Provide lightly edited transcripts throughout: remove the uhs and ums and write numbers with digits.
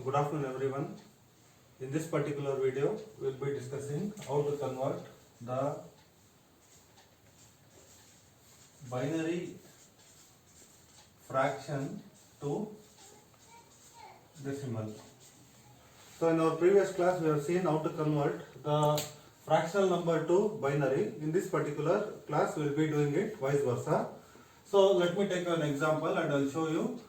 Good afternoon everyone. In this particular video, we will be discussing how to convert the binary fraction to decimal. So in our previous class, we have seen how to convert the fractional number to binary. In this particular class, we will be doing it vice versa. So let me take an example and I will show you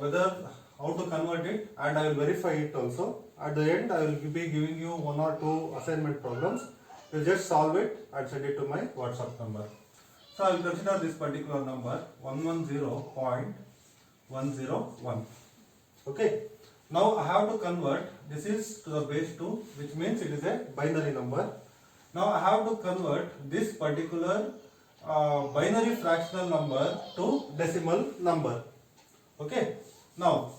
whether how to convert it, and I will verify it also. At the end, I will be giving you one or two assignment problems. You just solve it and send it to my WhatsApp number. So I will consider this particular number 110.101. Okay. Now I have to convert, this is to the base 2, which means it is a binary number. Now I have to convert this particular binary fractional number to decimal number. Okay. Now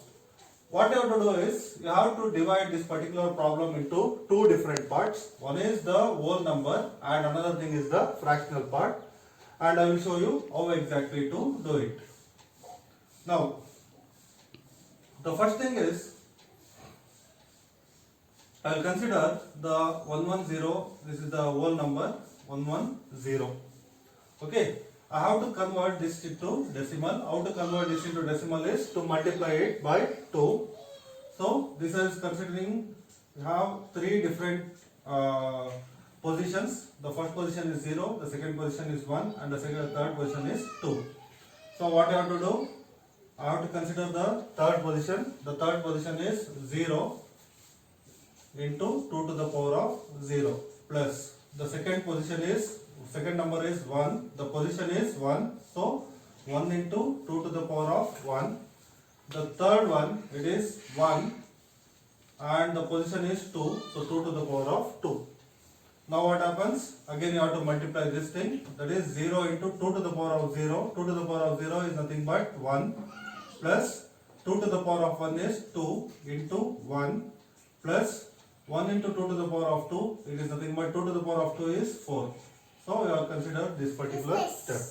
what you have to do is, you have to divide this particular problem into two different parts. One is the whole number and another thing is the fractional part, and I will show you how exactly to do it. Now the first thing is, I will consider the 110, this is the whole number 110. Okay. I have to convert this into decimal. How to convert this into decimal is to multiply it by 2. So this is considering we have three different positions. The first position is 0, the second position is 1, and the third position is 2. So what you have to do? I have to consider the third position. The third position is 0 into 2 to the power of 0 plus the second number is 1, the position is 1, so 1 into 2 to the power of 1. The third one, it is 1 and the position is 2, so 2 to the power of 2. Now what happens? Again you have to multiply this thing, that is 0 into 2 to the power of 0. 2 to the power of 0 is nothing but 1 plus 2 to the power of 1 is 2 into 1 plus 1 into 2 to the power of 2, it is nothing but 2 to the power of 2 is 4. So you have to consider this particular step.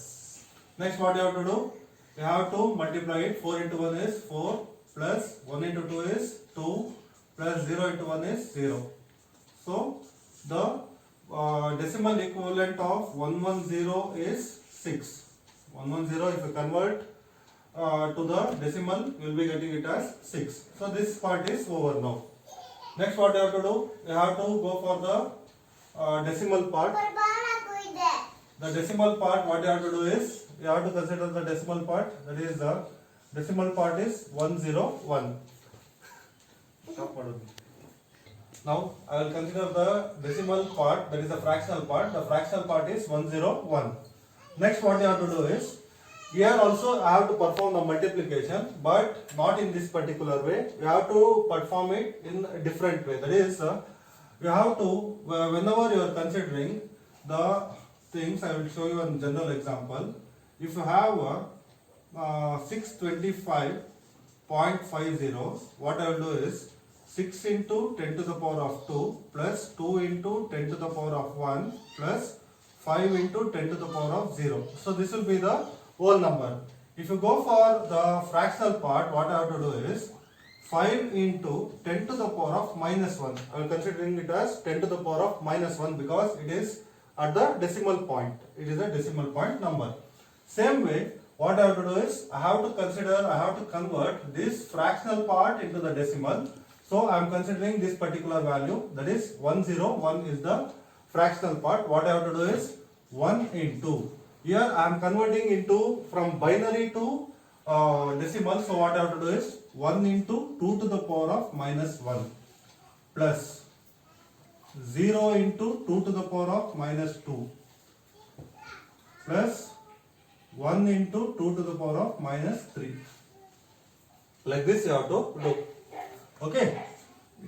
Next what you have to do? You have to multiply it. 4 into 1 is 4 plus 1 into 2 is 2 plus 0 into 1 is 0. So the decimal equivalent of 110 is 6. 110, if you convert to the decimal, you will be getting it as 6. So this part is over now. Next what you have to do? You have to go for the decimal part. The decimal part, what you have to do is, you have to consider the decimal part, that is the decimal part is 101. Now I will consider the decimal part, that is the fractional part. The fractional part is 101. Next what you have to do is, here also I have to perform the multiplication, but not in this particular way. You have to perform it in a different way. That is, you have to, whenever you are considering the things, I will show you a general example. If you have 625.50, what I will do is 6 into 10 to the power of 2 plus 2 into 10 to the power of 1 plus 5 into 10 to the power of 0. So this will be the whole number. If you go for the fractional part, what I have to do is 5 into 10 to the power of minus 1. I am considering it as 10 to the power of minus 1 because it is at the decimal point. It is a decimal point number. Same way, what I have to do is, I have to convert this fractional part into the decimal. So I am considering this particular value, that is 101 is the fractional part. What I have to do is 1 into. Here I am converting into from binary to decimal. So what I have to do is 1 into 2 to the power of minus 1 plus 0 into 2 to the power of minus 2 plus 1 into 2 to the power of minus 3. Like this you have to do. Okay.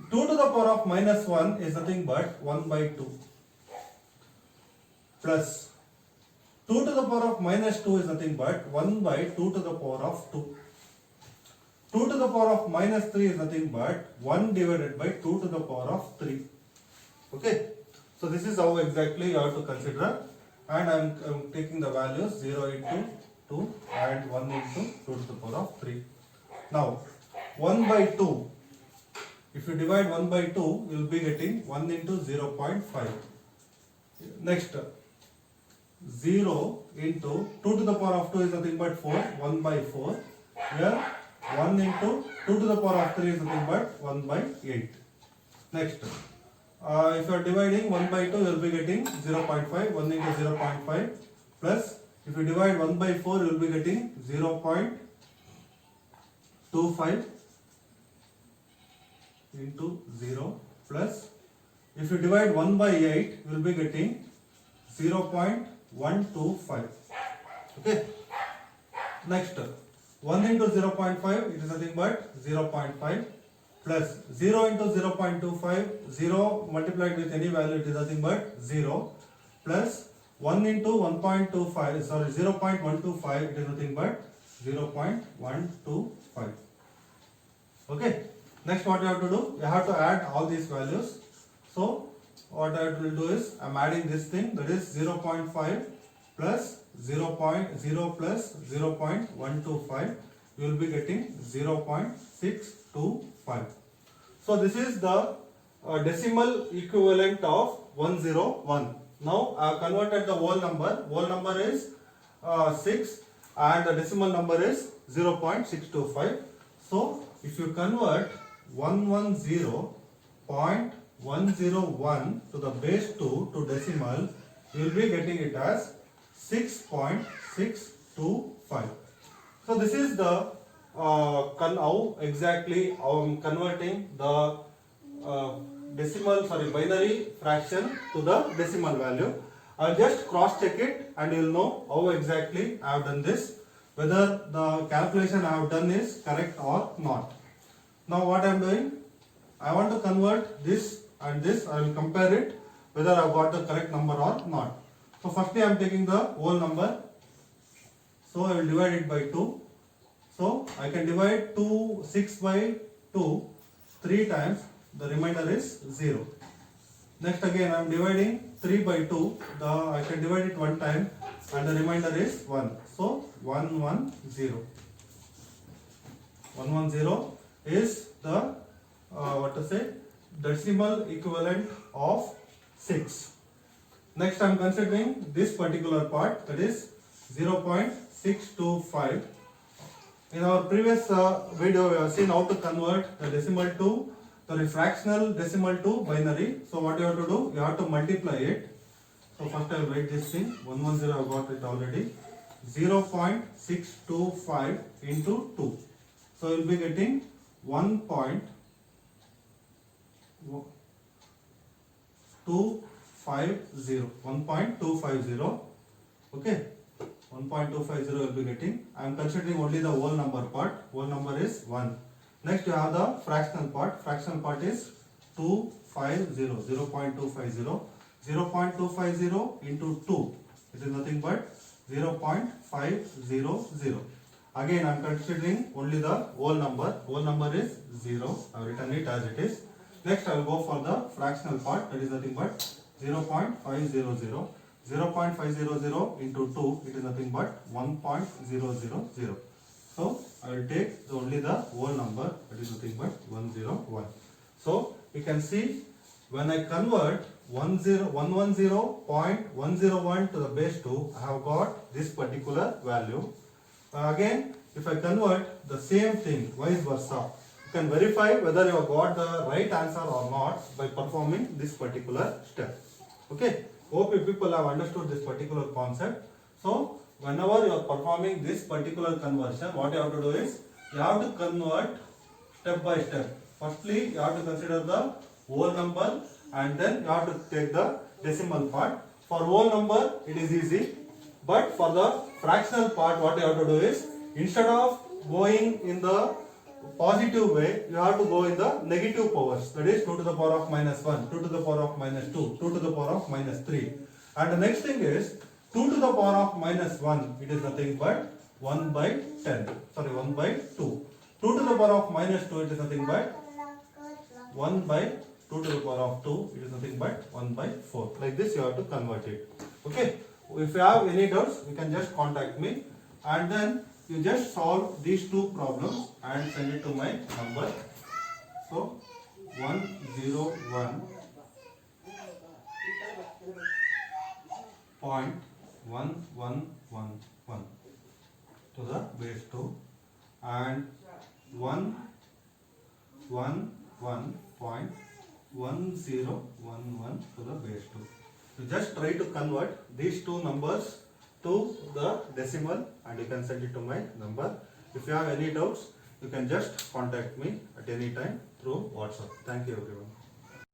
2 to the power of minus 1 is nothing but 1 by 2 plus 2 to the power of minus 2 is nothing but 1 by 2 to the power of 2. 2 to the power of minus 3 is nothing but 1 divided by 2 to the power of 3. Okay. So this is how exactly you have to consider, and I am taking the values 0 into 2 and 1 into 2 to the power of 3. Now 1 by 2, If you divide 1 by 2, you will be getting 1 into 0.5. Next, 0 into 2 to the power of 2 is nothing but 4, 1 by 4. Here 1 into 2 to the power of 3 is nothing but 1 by 8. Next, if you are dividing 1 by 2, you will be getting 0.5, 1 into 0.5 plus if you divide 1 by 4, you will be getting 0.25 into 0 plus if you divide 1 by 8, you will be getting 0.125. Okay. Next, 1 into 0.5, it is nothing but 0.5 plus 0 into 0.25, 0 multiplied with any value, it is nothing but 0 plus 1 into 1.25, sorry 0.125, it is nothing but 0.125. Okay. Next, what you have to do? You have to add all these values. So what I will do is I am adding this thing, that is 0.5 plus 0.0 plus 0.125. You will be getting 0.625. So this is the decimal equivalent of 101. Now I have converted the whole number. Whole number is 6 and the decimal number is 0.625. So if you convert 110.101 to the base 2 to decimal, you will be getting it as 6.625. So this is the how exactly I am converting the binary fraction to the decimal value. I will just cross check it and you will know how exactly I have done this, whether the calculation I have done is correct or not. Now what I am doing, I want to convert this and this. I will compare it whether I have got the correct number or not. So firstly I am taking the whole number. So I will divide it by 2. So I can divide 6 by 2 3 times. The remainder is 0. Next again I am dividing 3 by 2. I can divide it 1 time and the remainder is 1. So 110. 110 is the decimal equivalent of 6. Next I am considering this particular part, that is 0.625. In our previous video we have seen how to convert the decimal to fractional decimal to binary. So what you have to do, you have to multiply it. So first I will write this thing, 110 I have got it already, 0.625 into 2. So you will be getting 1.250. Okay, 1.250 will be getting. I am considering only the whole number part. Whole number is 1. Next you have the fractional part. Fractional part is 250, 0.250. 0.250 into 2. It is nothing but 0.500. Again I am considering only the whole number. Whole number is 0. I have written it as it is. Next I will go for the fractional part. That is nothing but 0.500. 0.500 into 2, it is nothing but 1.000. So I will take only the whole number, that is nothing but 101. So you can see when I convert 110.101 to the base 2, I have got this particular value. Again, if I convert the same thing, vice versa, you can verify whether you have got the right answer or not by performing this particular step. Okay. Hope you people have understood this particular concept. So whenever you are performing this particular conversion, what you have to do is you have to convert step by step. Firstly, you have to consider the whole number and then you have to take the decimal part. For whole number it is easy, but for the fractional part what you have to do is, instead of going in the positive way, you have to go in the negative powers, that is 2 to the power of minus 1, 2 to the power of minus 2, 2 to the power of minus 3. And the next thing is 2 to the power of minus 1, it is nothing but 1 by 10, sorry 1 by 2. 2 to the power of minus 2, it is nothing but 1 by 2 to the power of 2, it is nothing but 1 by 4. Like this you have to convert it. Okay. If you have any doubts, you can just contact me and then you just solve these two problems and send it to my number. So 101.1111 to the base 2 and 111.1011 to the base 2. You just try to convert these two numbers to the decimal and you can send it to my number. If you have any doubts, you can just contact me at any time through WhatsApp. Thank you everyone.